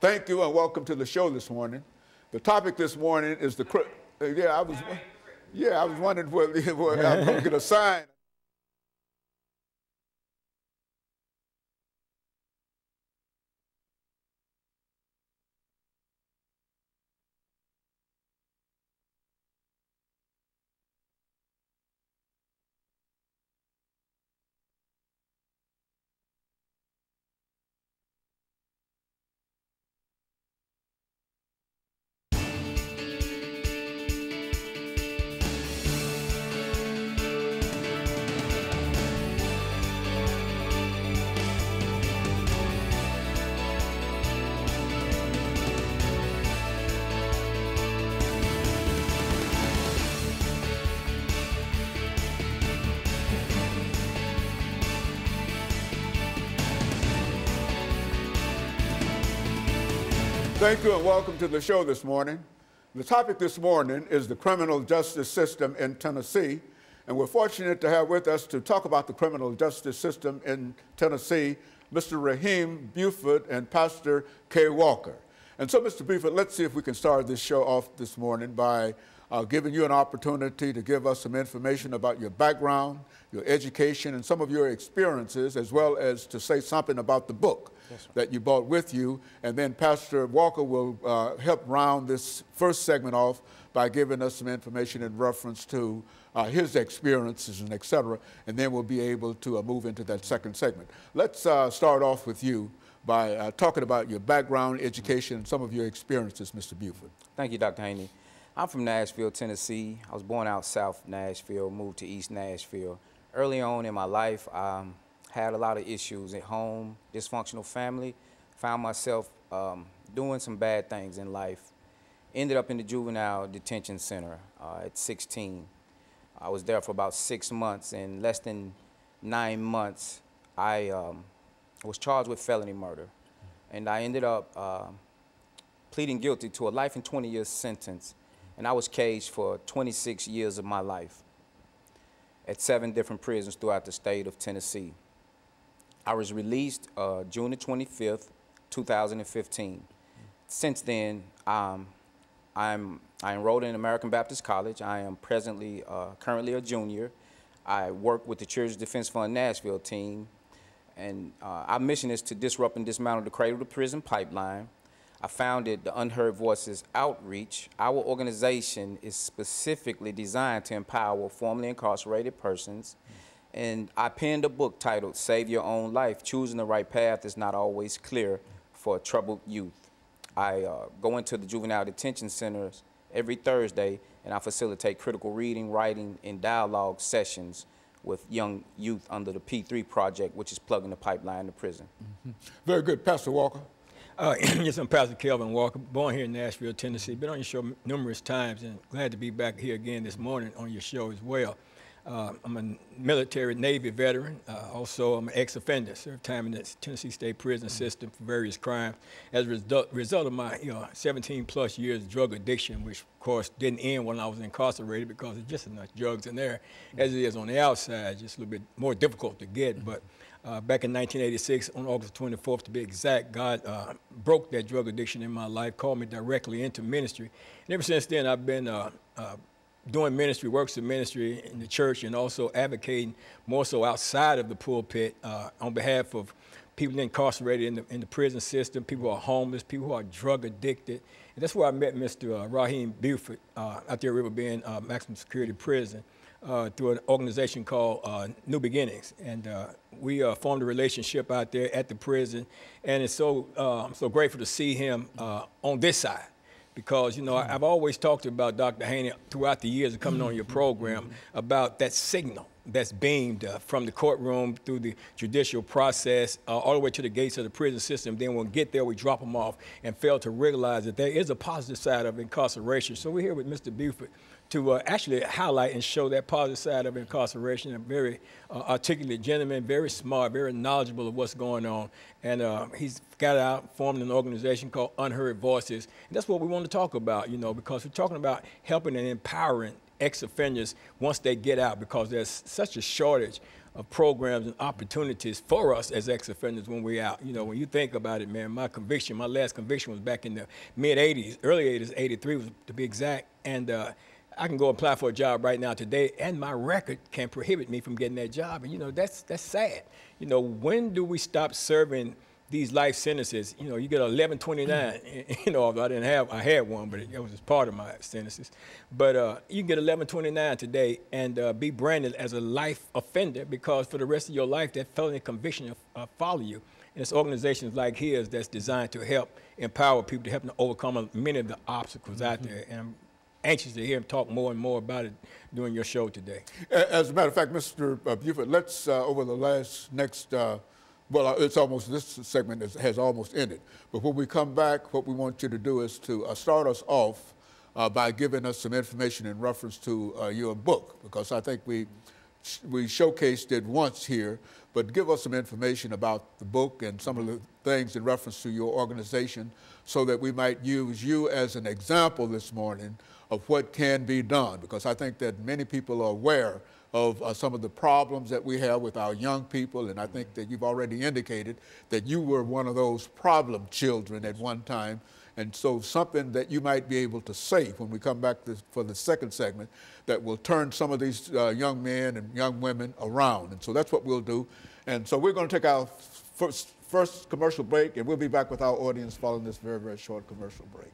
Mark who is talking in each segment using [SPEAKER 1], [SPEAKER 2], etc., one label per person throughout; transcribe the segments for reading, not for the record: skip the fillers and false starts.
[SPEAKER 1] Thank you and welcome to the show this morning. The topic this morning is the I was wondering whether I'm going to get a sign. Thank you and welcome to the show this morning. The topic this morning is the criminal justice system in Tennessee, and we're fortunate to have with us to talk about the criminal justice system in Tennessee, Mr. Rahim Buford and Pastor KWalker. And so, Mr. Buford, let's see if we can start this show off this morning by giving you an opportunity to give us some information about your background, your education, and some of your experiences, as well as to say something about the book that you brought with you. And then Pastor Walker will help round this first segment off by giving us some information in reference to his experiences and et cetera, and then we'll be able to move into that second segment. Let's start off with you by talking about your background, education, and some of your experiences, Mr. Buford.
[SPEAKER 2] Thank you, Dr. Haney. I'm from Nashville, Tennessee. I was born out south Nashville, moved to East Nashville. Early on in my life, I had a lot of issues at home, dysfunctional family, found myself doing some bad things in life. Ended up in the juvenile detention center at 16. I was there for about 6 months. In less than 9 months, I was charged with felony murder. And I ended up pleading guilty to a life and 20 years sentence. And I was caged for 26 years of my life at 7 different prisons throughout the state of Tennessee. I was released June the 25th, 2015. Since then, I enrolled in American Baptist College. I am presently, currently a junior. I work with the Children's Defense Fund Nashville team. And our mission is to disrupt and dismantle the cradle to prison pipeline. I founded the Unheard Voices Outreach. Our organization is specifically designed to empower formerly incarcerated persons. And I penned a book titled Save Your Own Life. Choosing the right path is not always clear for troubled youth. I go into the juvenile detention centers every Thursday, and I facilitate critical reading, writing, and dialogue sessions with young youth under the P3 project, which is plugging the pipeline to prison.
[SPEAKER 1] Very good. Pastor Walker.
[SPEAKER 3] Yes, I'm Pastor KWalker, born here in Nashville, Tennessee. Been on your show numerous times and glad to be back here again this morning on your show as well. I'm a military Navy veteran. Also, I'm an ex-offender, served time in the Tennessee State Prison System for various crimes. As a result of my 17-plus years drug addiction, which, of course, didn't end when I was incarcerated because there's just enough drugs in there as it is on the outside, just a little bit more difficult to get. But back in 1986, on August 24th to be exact, God broke that drug addiction in my life, called me directly into ministry. And ever since then, I've been doing ministry, works of ministry in the church, and also advocating more so outside of the pulpit on behalf of people incarcerated in the prison system, people who are homeless, people who are drug addicted. And that's where I met Mr. Rahim Buford out there at River Bend Maximum Security Prison through an organization called New Beginnings. And we formed a relationship out there at the prison. And it's I'm so grateful to see him on this side. Because, you know, I've always talked about Dr. Haney throughout the years of coming on your program about that signal that's beamed from the courtroom through the judicial process all the way to the gates of the prison system. Then when we get there, we drop them off and fail to realize that there is a positive side of incarceration. So we're here with Mr. Buford to actually highlight and show that positive side of incarceration. A very articulate gentleman, very smart, very knowledgeable of what's going on. And he's got out, formed an organization called Unheard Voices. And that's what we want to talk about, you know, because we're talking about helping and empowering ex-offenders once they get out, because there's such a shortage of programs and opportunities for us as ex-offenders when we're out. You know, when you think about it, man, my last conviction was back in the mid-'80s, early '80s, '83 was to be exact, and I can go apply for a job right now today, and my record can prohibit me from getting that job. And, you know, that's sad. You know, when do we stop serving these life sentences? You know, you get 1129, you know, I had one, but it was just part of my sentences. But you can get 1129 today and be branded as a life offender, because for the rest of your life, that felony conviction will follow you. And it's organizations like his that's designed to help empower people, to help them overcome many of the obstacles out there. And I'm anxious to hear him talk more and more about it during your show today.
[SPEAKER 1] As a matter of fact, Mr. Buford, let's, over the next, well, it's almost, this segment has almost ended. But when we come back, what we want you to do is to start us off by giving us some information in reference to your book, because I think we showcased it once here, but give us some information about the book and some of the things in reference to your organization, so that we might use you as an example this morning of what can be done, because I think that many people are aware of some of the problems that we have with our young people, and I think that you've already indicated that you were one of those problem children at one time, and so something that you might be able to say when we come back for the second segment that will turn some of these young men and young women around, and so that's what we'll do. And so we're going to take our first commercial break, and we'll be back with our audience following this very, very short commercial break.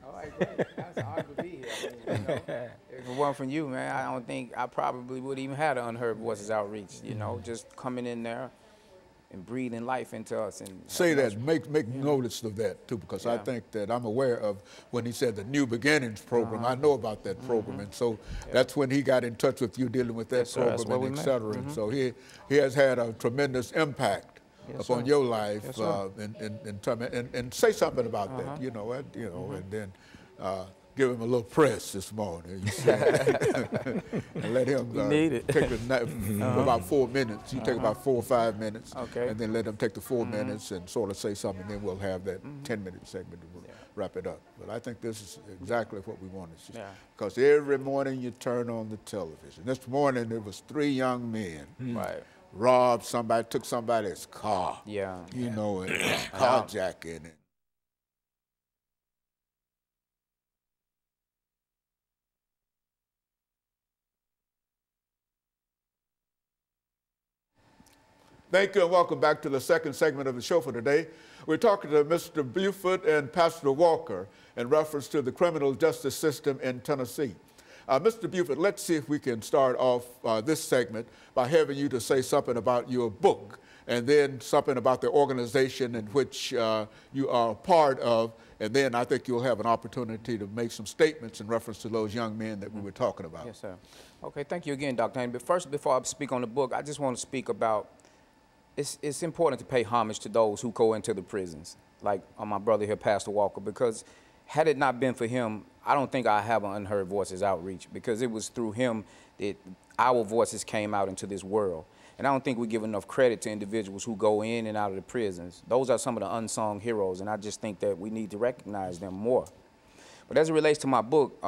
[SPEAKER 2] All right, great. That's an honor to be here. I mean, you know, if it weren't from you, man, I don't think I probably would even have the Unheard Voices outreach. You know, just coming in there and breathing life into us. And
[SPEAKER 1] say that, make notice of that too, because I think that I'm aware of when he said the New Beginnings program. I know about that program, and so that's when he got in touch with you dealing with that program, and et cetera. And so he has had a tremendous impact upon your life, and say something about that, you know, and then give him a little press this morning. You see, and let him take for about 4 minutes. You take about 4 or 5 minutes, and then let him take the 4 minutes and sort of say something. Then we'll have that 10-minute segment to wrap it up. But I think this is exactly what we want to see, because every morning you turn on the television. This morning there was 3 young men.
[SPEAKER 2] Right.
[SPEAKER 1] Robbed somebody, took somebody's car. You know, and carjacking it. Thank you and welcome back to the second segment of the show for today. We're talking to Mr. Buford and Pastor Walker in reference to the criminal justice system in Tennessee. Mr. Buford, let's see if we can start off this segment by having you to say something about your book, and then something about the organization in which you are a part of, and then I think you'll have an opportunity to make some statements in reference to those young men that we were talking about.
[SPEAKER 2] Yes, sir. Okay, thank you again, Dr. Haney. But first, before I speak on the book, I just want to speak about, it's important to pay homage to those who go into the prisons, like my brother here, Pastor Walker, because had it not been for him, I don't think I have an Unheard Voices outreach, because it was through him that our voices came out into this world. And I don't think we give enough credit to individuals who go in and out of the prisons. Those are some of the unsung heroes, and I just think that we need to recognize them more. But as it relates to my book,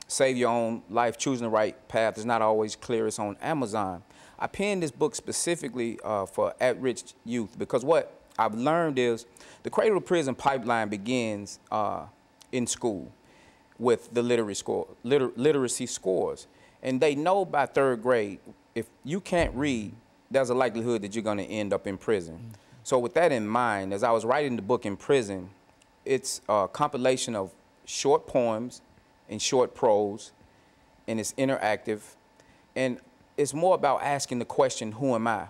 [SPEAKER 2] Save Your Own Life, Choosing the Right Path is Not Always Clear. It's on Amazon. I penned this book specifically for at-risk youth, because what I've learned is the cradle to prison pipeline begins in school with the literacy scores. And they know by 3rd grade, if you can't read, there's a likelihood that you're going to end up in prison. So with that in mind, as I was writing the book in prison, it's a compilation of short poems and short prose, and it's interactive. And it's more about asking the question, who am I?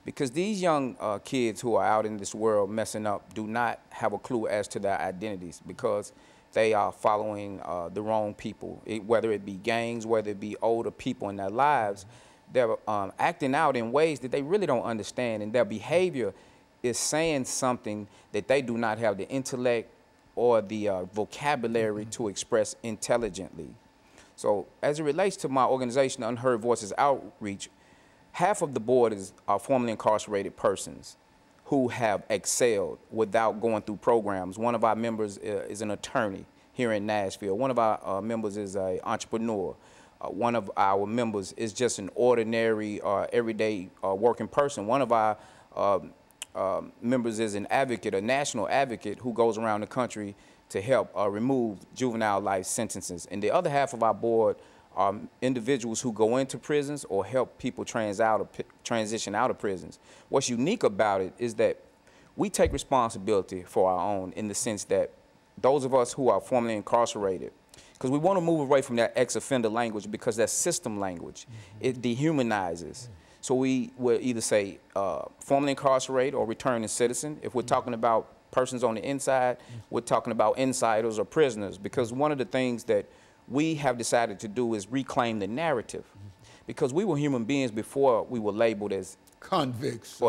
[SPEAKER 2] Because these young kids who are out in this world messing up do not have a clue as to their identities, because they are following the wrong people, whether it be gangs, whether it be older people in their lives. They're acting out in ways that they really don't understand, and their behavior is saying something that they do not have the intellect or the vocabulary to express intelligently. So as it relates to my organization, Unheard Voices Outreach, half of the board are formerly incarcerated persons who have excelled without going through programs. One of our members is an attorney here in Nashville. One of our members is an entrepreneur. One of our members is just an ordinary, everyday working person. One of our members is an advocate, a national advocate who goes around the country to help remove juvenile life sentences. And the other half of our board are individuals who go into prisons or help people transition out of prisons. What's unique about it is that we take responsibility for our own, in the sense that those of us who are formerly incarcerated, because we want to move away from that ex-offender language, because that's system language. It dehumanizes. So we will either say formerly incarcerated or returning citizen. If we're talking about persons on the inside, we're talking about insiders or prisoners, because one of the things that we have decided to do is reclaim the narrative, because we were human beings before we were labeled as
[SPEAKER 1] convicts.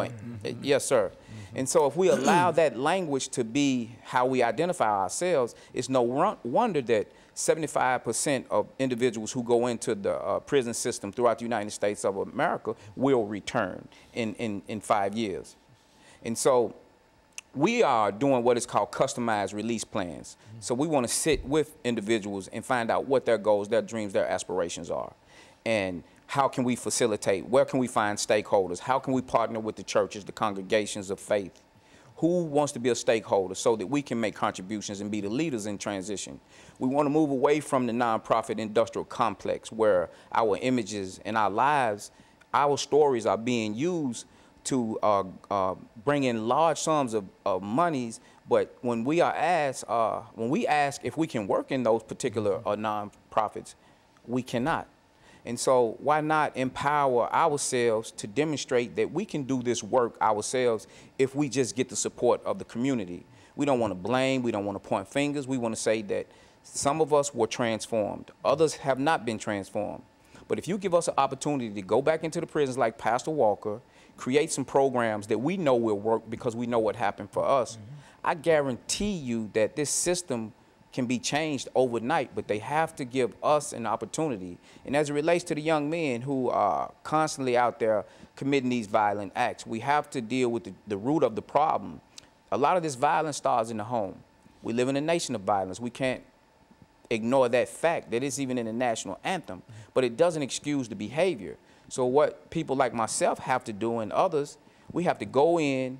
[SPEAKER 2] Yes, sir. And so if we allow that language to be how we identify ourselves, it's no wonder that 75% of individuals who go into the prison system throughout the United States of America will return in 5 years. And so we are doing what is called customized release plans. So we want to sit with individuals and find out what their goals, their dreams, their aspirations are. And how can we facilitate? Where can we find stakeholders? How can we partner with the churches, the congregations of faith? Who wants to be a stakeholder so that we can make contributions and be the leaders in transition? We want to move away from the nonprofit industrial complex, where our images and our lives, our stories are being used to bring in large sums of monies. But when we are asked, when we ask if we can work in those particular nonprofits, we cannot. And so why not empower ourselves to demonstrate that we can do this work ourselves if we just get the support of the community? We don't want to blame, we don't want to point fingers. We want to say that some of us were transformed, others have not been transformed. But if you give us an opportunity to go back into the prisons like Pastor Walker, create some programs that we know will work because we know what happened for us, I guarantee you that this system can be changed overnight, but they have to give us an opportunity. And as it relates to the young men who are constantly out there committing these violent acts, we have to deal with the root of the problem. A lot of this violence starts in the home. We live in a nation of violence. We can't ignore that fact that it's even in the national anthem, but it doesn't excuse the behavior. So what people like myself have to do, and others, we have to go in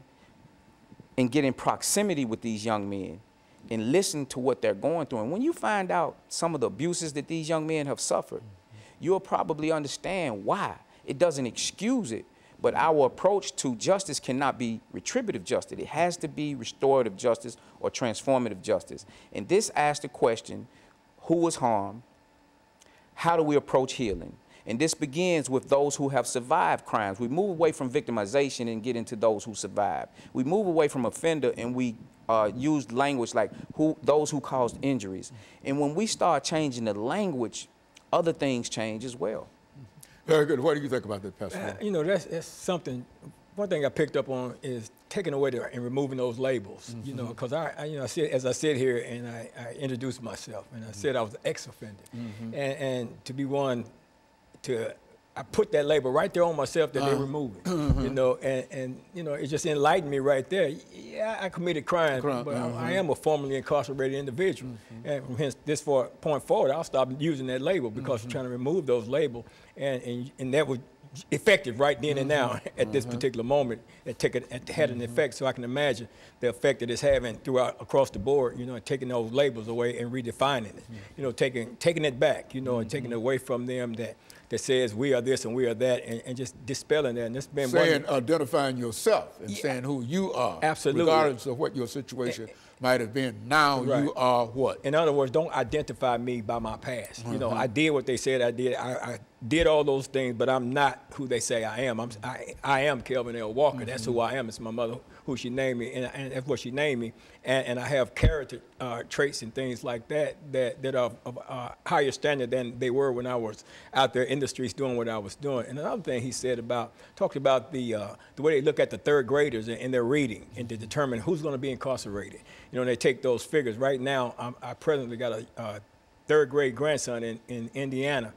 [SPEAKER 2] and get in proximity with these young men and listen to what they're going through. And when you find out some of the abuses that these young men have suffered, you'll probably understand why. It doesn't excuse it, but our approach to justice cannot be retributive justice. It has to be restorative justice or transformative justice. And this asks the question, who was harmed? How do we approach healing? And this begins with those who have survived crimes. We move away from victimization and get into those who survive. We move away from offender and we use language like those who caused injuries. And when we start changing the language, other things change as well.
[SPEAKER 1] Very good. What do you think about that, Pastor?
[SPEAKER 3] You know, that's something. One thing I picked up on is taking away and removing those labels. You know, because as I sit here and I introduced myself and I said I was an ex-offender, and to be one I put that label right there on myself that they're removing. You know, and you know, it just enlightened me right there. Yeah, I committed crimes, but I am a formerly incarcerated individual. And from this point forward, I'll stop using that label because I'm trying to remove those labels, and that was effective right then and now at this particular moment. It had an effect, so I can imagine the effect that it's having across the board. You know, and taking those labels away and redefining it. You know, taking it back. You know, and taking it away from them that says we are this and we are that, and just dispelling that. And it's been
[SPEAKER 1] identifying yourself and saying who you are,
[SPEAKER 3] absolutely,
[SPEAKER 1] regardless of what your situation might have been. Now you are what? In
[SPEAKER 3] other words, don't identify me by my past. You know, I did what they said I did. I did all those things, but I'm not who they say I am. I am Kelvin L. Walker. That's who I am. It's my mother who she named me, and that's what she named me. And I have character traits and things like that that are of higher standard than they were when I was out there in the streets doing what I was doing. And another thing he said talked about the way they look at the third graders in their reading and to determine who's going to be incarcerated. You know, and they take those figures. Right now, I presently got a third grade grandson in Indiana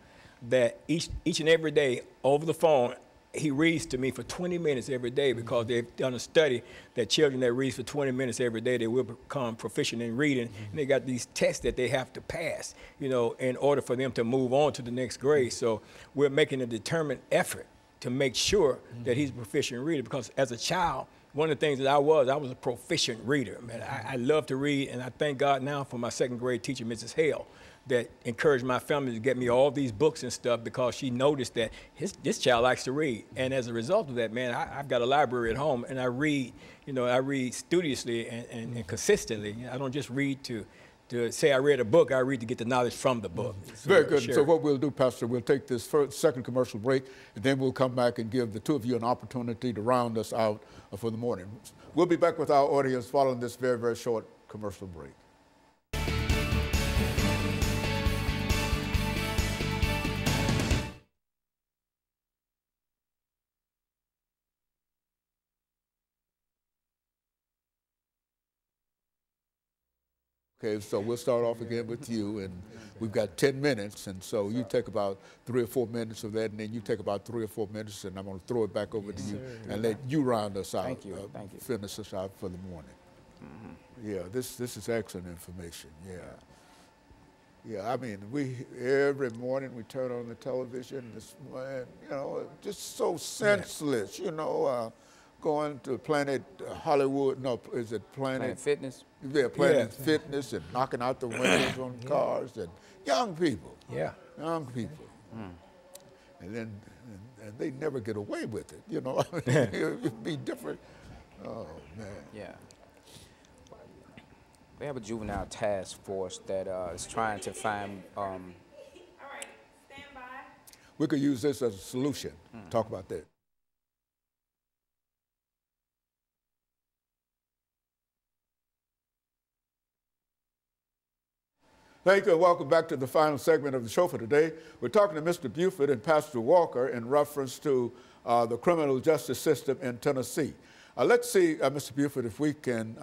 [SPEAKER 3] that each and every day over the phone, he reads to me for 20 minutes every day, because they've done a study that children that read for 20 minutes every day, they will become proficient in reading. And they got these tests that they have to pass, you know, in order for them to move on to the next grade. So we're making a determined effort to make sure that he's a proficient reader, because as a child, one of the things that I was a proficient reader. Man, I love to read, and I thank God now for my second grade teacher, Mrs. Hale, that encouraged my family to get me all these books and stuff, because she noticed that this child likes to read. And as a result of that, man, I've got a library at home, and I read, you know, I read studiously and consistently. I don't just read to say I read a book, I read to get the knowledge from the book. So,
[SPEAKER 1] very good.
[SPEAKER 3] sure.
[SPEAKER 1] So what we'll do, Pastor, we'll take this second commercial break, and then we'll come back and give the two of you an opportunity to round us out for the morning. We'll be back with our audience following this very, very short commercial break. Okay, so we'll start off again with you, and we've got 10 minutes, and so you take about 3 or 4 minutes of that, and then you take about 3 or 4 minutes, and I'm going to throw it back over to you and let you round us out.
[SPEAKER 2] Thank you. Thank you.
[SPEAKER 1] Finish us out for the morning. Yeah, this is excellent information. Yeah, I mean, every morning we turn on the television, you know, just so senseless, you know, going to Planet Hollywood, no, is it Planet
[SPEAKER 2] Fitness?
[SPEAKER 1] Yeah, Planet Fitness, and knocking out the windows on cars, and young people.
[SPEAKER 3] Yeah.
[SPEAKER 1] Young people. And then and they never get away with it, you know. It'd be different. Oh, man.
[SPEAKER 2] Yeah. We have a juvenile task force that is trying to find. All right,
[SPEAKER 1] stand by. We could use this as a solution. Talk about that. Thank you, and welcome back to the final segment of the show for today. We're talking to Mr. Buford and Pastor Walker in reference to the criminal justice system in Tennessee. Let's see, Mr. Buford, if we can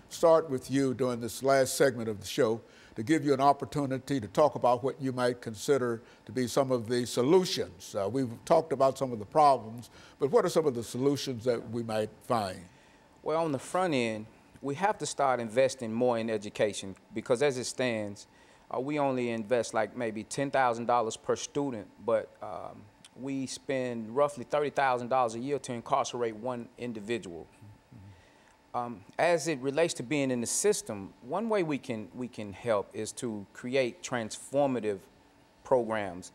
[SPEAKER 1] start with you during this last segment of the show to give you an opportunity to talk about what you might consider to be some of the solutions. We've talked about some of the problems, but what are some of the solutions that we might find?
[SPEAKER 2] Well, on the front end, we have to start investing more in education, because as it stands, we only invest like maybe $10,000 per student, but we spend roughly $30,000 a year to incarcerate one individual. As it relates to being in the system, one way we can help is to create transformative programs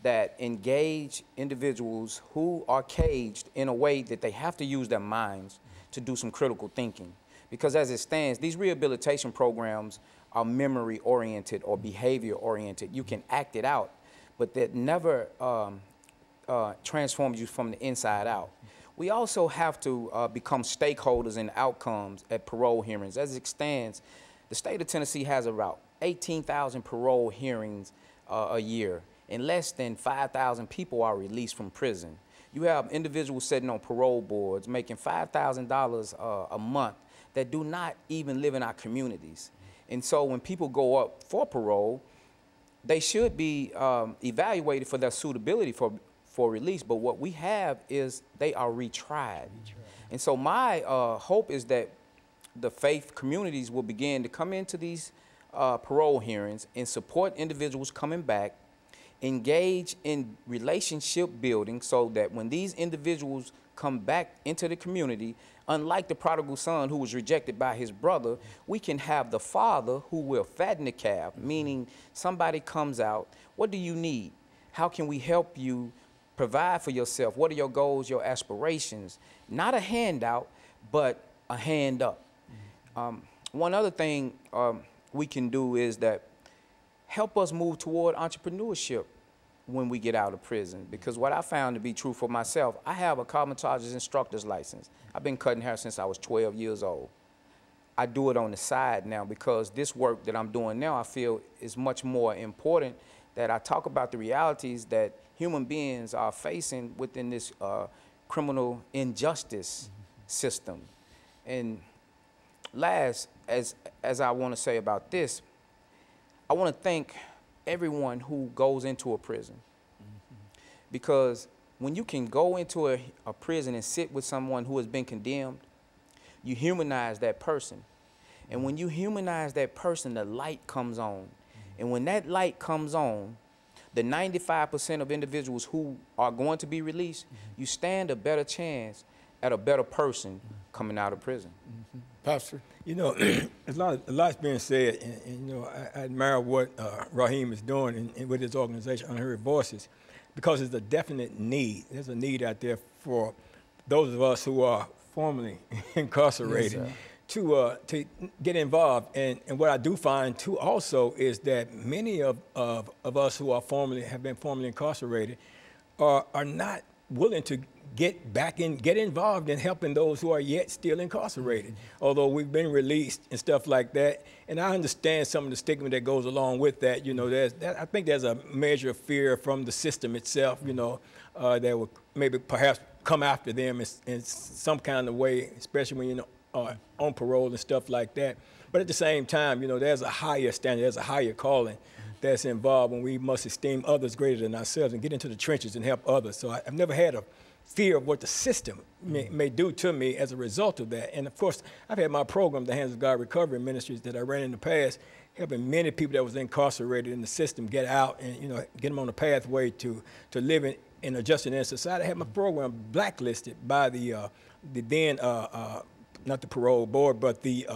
[SPEAKER 2] that engage individuals who are caged in a way that they have to use their minds to do some critical thinking. Because as it stands, these rehabilitation programs are memory-oriented or behavior-oriented. You can act it out, but that never transforms you from the inside out. We also have to become stakeholders in outcomes at parole hearings. As it stands, the state of Tennessee has about 18,000 parole hearings a year, and less than 5,000 people are released from prison. You have individuals sitting on parole boards making $5,000 a month that do not even live in our communities. And so when people go up for parole, they should be evaluated for their suitability for release. But what we have is they are retried. And so my hope is that the faith communities will begin to come into these parole hearings and support individuals coming back, engage in relationship building, so that when these individuals come back into the community, unlike the prodigal son who was rejected by his brother, we can have the father who will fatten the calf, meaning somebody comes out, what do you need? How can we help you provide for yourself? What are your goals, your aspirations? Not a handout, but a hand up. One other thing we can do is that help us move toward entrepreneurship. when we get out of prison. Because what I found to be true for myself, I have a cosmetologist instructor's license. I've been cutting hair since I was 12 years old. I do it on the side now because this work that I'm doing now, I feel is much more important, that I talk about the realities that human beings are facing within this criminal injustice system. And last, as I want to say about this, I want to thank everyone who goes into a prison. Because when you can go into a prison and sit with someone who has been condemned, you humanize that person. And when you humanize that person, the light comes on. And when that light comes on, the 95% of individuals who are going to be released, you stand a better chance at a better person coming out of prison.
[SPEAKER 1] Pastor?
[SPEAKER 3] You know, a lot's being said, and you know, I admire what Rahim is doing and with his organization, Unheard Voices, because there's a definite need. There's a need out there for those of us who are formerly incarcerated to get involved. And what I do find too also is that many of us who are have been formerly incarcerated are not willing to get involved in helping those who are yet still incarcerated, although we've been released and stuff like that. And I understand some of the stigma that goes along with that. You know, I think there's a measure of fear from the system itself, you know, that will maybe perhaps come after them in some kind of way, especially when you're on parole and stuff like that. But at the same time, you know, there's a higher standard, there's a higher calling that's involved when we must esteem others greater than ourselves and get into the trenches and help others. So I've never had a fear of what the system may do to me as a result of that. And of course, I've had my program, the Hands of God Recovery Ministries, that I ran in the past, helping many people that was incarcerated in the system get out and, you know, get them on the pathway to living and adjusting in society. I had my program blacklisted by the then, not the parole board, but the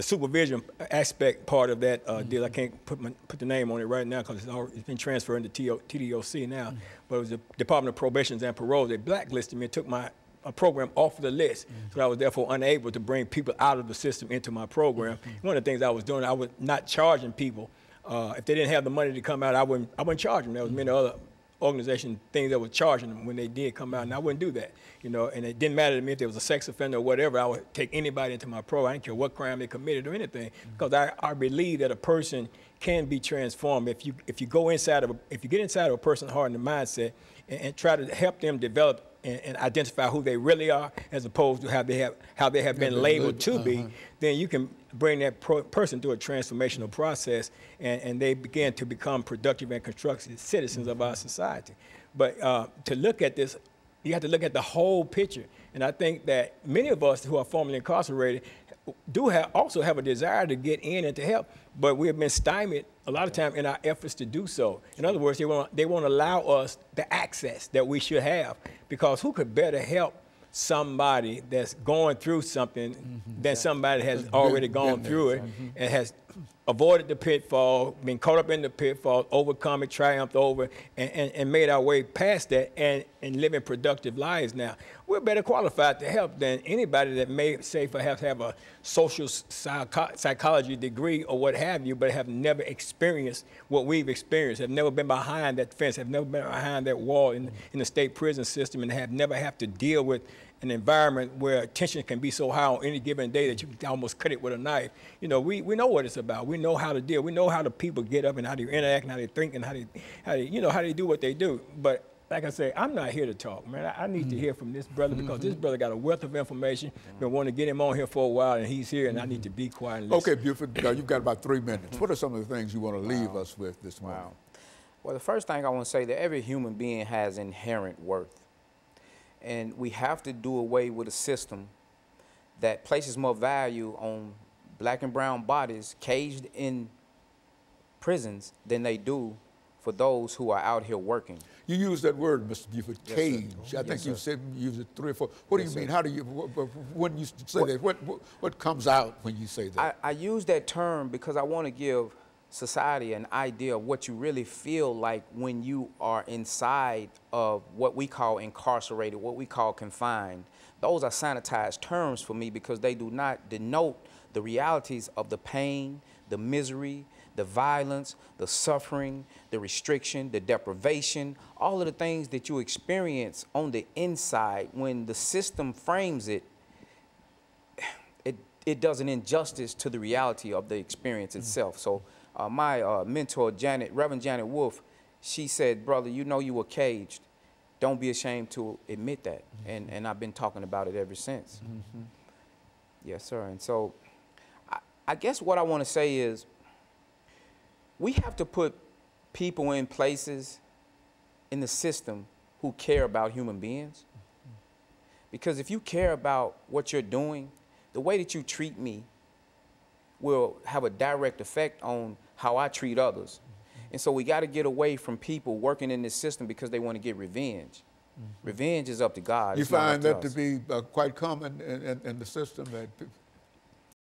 [SPEAKER 3] supervision aspect part of that deal. I can't put the name on it right now because it's been transferred into TDOC now. But it was the Department of Probation and Parole. They blacklisted me and took my program off of the list. So I was therefore unable to bring people out of the system into my program. One of the things I was doing, I was not charging people. If they didn't have the money to come out, I wouldn't charge them. There was many other organization things that were charging them when they did come out, and I wouldn't do that, you know. And it didn't matter to me if there was a sex offender or whatever. I would take anybody into my program. I didn't care what crime they committed or anything, because I believe that a person can be transformed if you get inside of a person's heart and the mindset and try to help them develop and identify who they really are, as opposed to how they have been labeled to be. Then you can bring that person through a transformational process, and they begin to become productive and constructive citizens of our society. But to look at this, you have to look at the whole picture. And I think that many of us who are formerly incarcerated do also have a desire to get in and to help, but we have been stymied a lot of time in our efforts to do so. In other words, they won't allow us the access that we should have, because who could better help somebody that's going through something than somebody that has already gone through it and has avoided the pitfall, been caught up in the pitfall, overcome it, triumphed over, and made our way past that and living productive lives now. We're better qualified to help than anybody that may say perhaps have a social psychology degree or what have you, but have never experienced what we've experienced, have never been behind that fence, have never been behind that wall in the state prison system, and have never have to deal with an environment where tension can be so high on any given day that you can almost cut it with a knife. You know, we know what it's about. We know how to deal. We know how the people get up and how they interact and how they think and how they do what they do. But like I say, I'm not here to talk, man. I need to hear from this brother, because this brother got a wealth of information. Been wanting to get him on here for a while, and he's here, and I need to be quiet and listen.
[SPEAKER 1] Okay, Buford, you've got about 3 minutes. What are some of the things you want to leave us with this morning?
[SPEAKER 2] Well, the first thing I want to say, that every human being has inherent worth. And we have to do away with a system that places more value on black and brown bodies caged in prisons than they do for those who are out here working.
[SPEAKER 1] You use that word, Mr. Buford,
[SPEAKER 2] Yes,
[SPEAKER 1] cage.
[SPEAKER 2] sir.
[SPEAKER 1] I think you said you used it 3 or 4. What do you mean?
[SPEAKER 2] Sir.
[SPEAKER 1] How do you, when you say that, what comes out when you say that?
[SPEAKER 2] I use that term because I want to give society an idea of what you really feel like when you are inside of what we call incarcerated, what we call confined. Those are sanitized terms for me because they do not denote the realities of the pain, the misery, the violence, the suffering, the restriction, the deprivation, all of the things that you experience on the inside, when the system frames it, it does an injustice to the reality of the experience itself. So my mentor, Reverend Janet Wolfe, she said, brother, you know you were caged. Don't be ashamed to admit that. And I've been talking about it ever since. Yes, sir. And so I guess what I want to say is we have to put people in places in the system who care about human beings. Because if you care about what you're doing, the way that you treat me will have a direct effect on how I treat others. And so we got to get away from people working in this system because they want to get revenge. Revenge is up to God.
[SPEAKER 1] You find that to be quite common in the system, that